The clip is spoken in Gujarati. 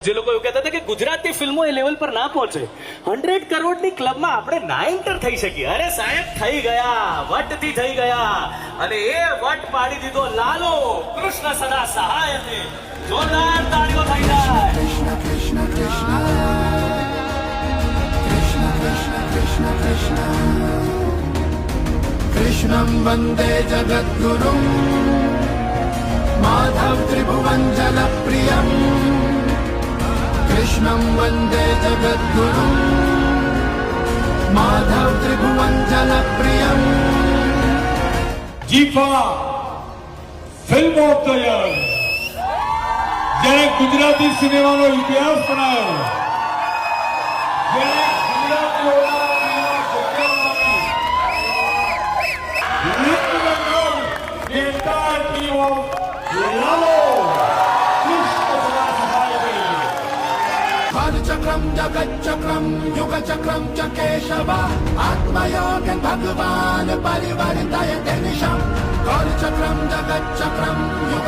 જે લોકો એવું કહેતા હતા કે ગુજરાતી ફિલ્મો એ લેવલ પર ના પહોંચે 100 કરોડની ક્લબમાં આપણે ના એન્ટર થઈ શકીએ. અરે સાહેબ થઈ ગયા, વટથી થઈ ગયા અને એ વટ પાડી દીધો લાલો કૃષ્ણ સદા સહાય છે. જોરદાર તાળીઓ થઈ જાય. कृष्णं वन्दे जगद्गुरुं माधव त्रिभुवन जनप्रियम् कृष्णं वन्दे जगद्गुरुं माधव त्रिभुवन जनप्रियम् जीफा फिल्म ऑफ द યર જેણે ગુજરાતી સિનેમાનો ઇતિહાસ બનાવ્યો, જેણે ગુજરાતીઓના the entire team of Lalo चक्रम जगत चक्रम युग चक्रम च केशव आत्मयोगन भगवान परिवर्तय निशम चक्रम जगत चक्रम युग